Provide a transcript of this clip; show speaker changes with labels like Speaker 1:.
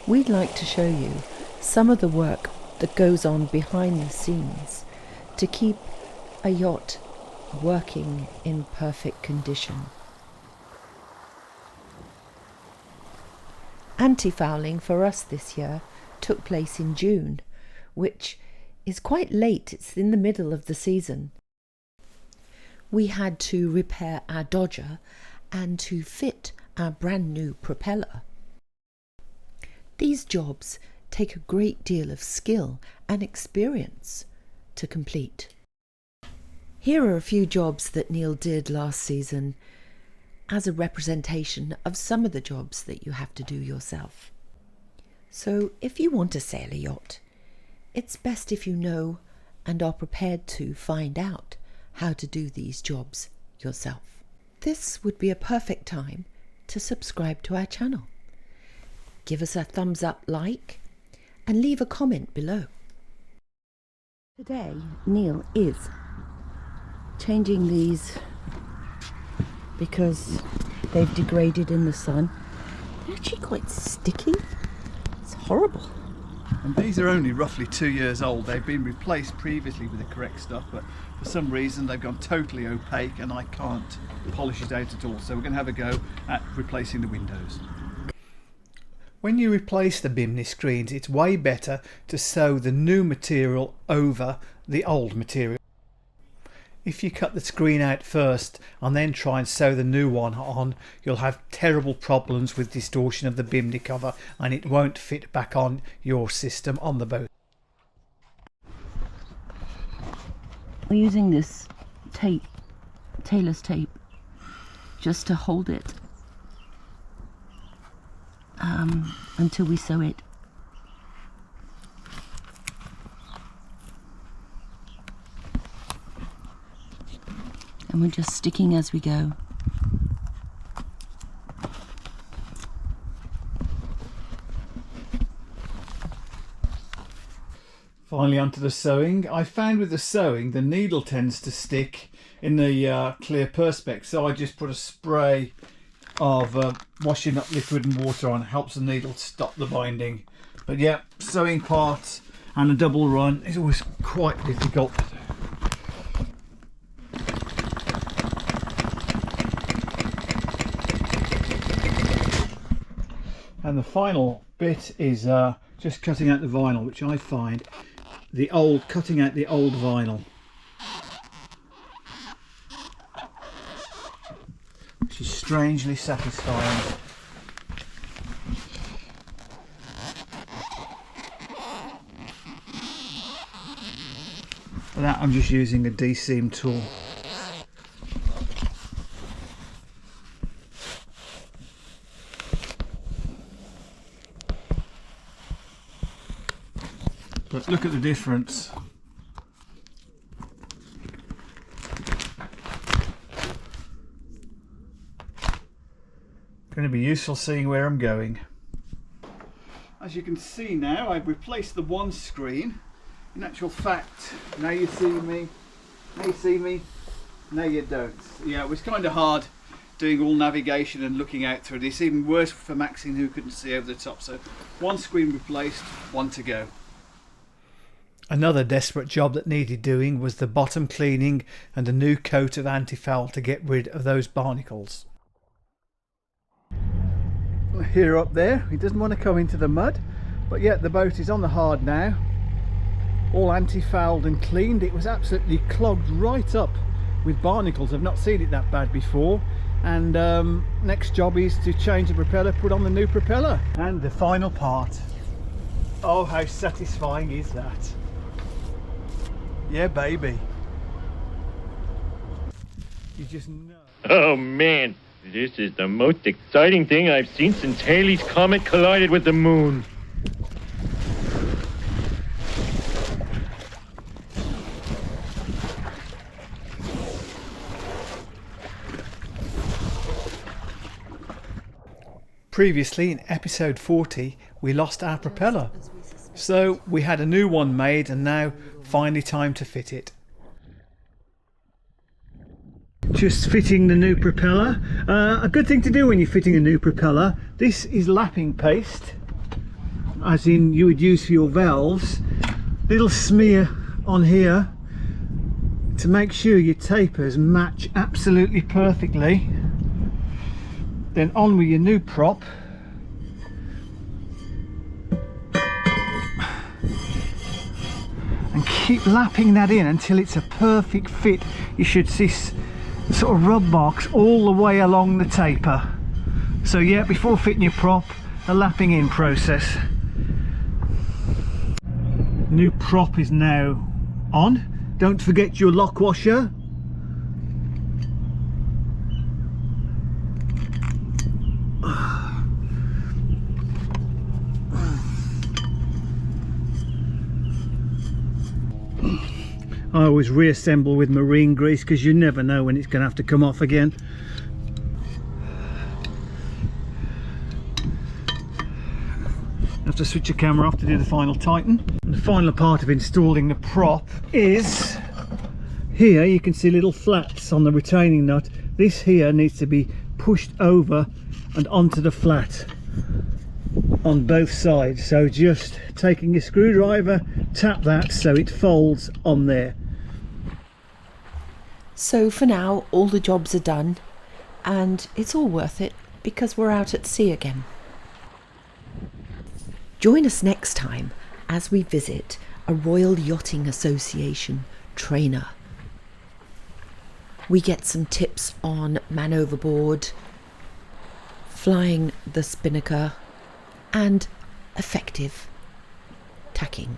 Speaker 1: We'd like to show you some of the work that goes on behind the scenes to keep a yacht working in perfect condition. Anti-fouling for us this year took place in June, which is quite late. It's in the middle of the season. We had to repair our dodger and to fit our brand new propeller. These jobs take a great deal of skill and experience to complete. Here are a few jobs that Neil did last season as a representation of some of the jobs that you have to do yourself. So if you want to sail a yacht, it's best if you know and are prepared to find out how to do these jobs yourself. This would be a perfect time to subscribe to our channel. Give us a thumbs up, like, and leave a comment below. Today, Neil is changing these because they've degraded in the sun. They're actually quite sticky. It's horrible.
Speaker 2: And these are only roughly 2 years old. They've been replaced previously with the correct stuff, but for some reason they've gone totally opaque and I can't polish it out at all. So we're going to have a go at replacing the windows. When you replace the Bimini screens, it's way better to sew the new material over the old material. If you cut the screen out first and then try and sew the new one on, you'll have terrible problems with distortion of the Bimini cover and it won't fit back on your system on the boat.
Speaker 1: We're using this tape, tailor's tape, just to hold it until we sew it. And we're just sticking as we go.
Speaker 2: Finally onto the sewing. I found with the sewing the needle tends to stick in the clear perspex, so I just put a spray of washing up liquid and water on. It helps the needle stop the binding. But yeah, sewing part and a double run is always quite difficult. And the final bit is just cutting out the vinyl, which I find cutting out the old vinyl, which is strangely satisfying. For that I'm just using a de-seam tool. But look at the difference. Going to be useful seeing where I'm going. As you can see now, I've replaced the one screen. In actual fact, now you see me, now you don't. Yeah, it was kind of hard doing all navigation and looking out through it. It's even worse for Maxine, who couldn't see over the top. So one screen replaced, one to go. Another desperate job that needed doing was the bottom cleaning and a new coat of anti-foul to get rid of those barnacles. Here up there, he doesn't want to come into the mud, but yet the boat is on the hard now, all anti-fouled and cleaned. It was absolutely clogged right up with barnacles. I've not seen it that bad before. And next job is to change the propeller, put on the new propeller. And the final part. Oh, how satisfying is that? Yeah, baby. You just know.
Speaker 3: Oh man, this is the most exciting thing I've seen since Halley's Comet collided with the moon.
Speaker 2: Previously in episode 40 we lost our propeller, So we had a new one made and now finally time to fit it. Just fitting the new propeller. A good thing to do when you're fitting a new propeller, this is lapping paste, as in you would use for your valves. Little smear on here to make sure your tapers match absolutely perfectly. Then on with your new prop. And keep lapping that in until it's a perfect fit. You should see sort of rub marks all the way along the taper. So yeah, before fitting your prop, a lapping in process. New prop is now on. Don't forget your lock washer. I always reassemble with marine grease because you never know when it's going to have to come off again. I have to switch the camera off to do the final tighten. And the final part of installing the prop is here. You can see little flats on the retaining nut. This here needs to be pushed over and onto the flat on both sides. So just taking your screwdriver, tap that so it folds on there.
Speaker 1: So for now, all the jobs are done, and it's all worth it because we're out at sea again. Join us next time as we visit a Royal Yachting Association trainer. We get some tips on man overboard, flying the spinnaker, and effective tacking.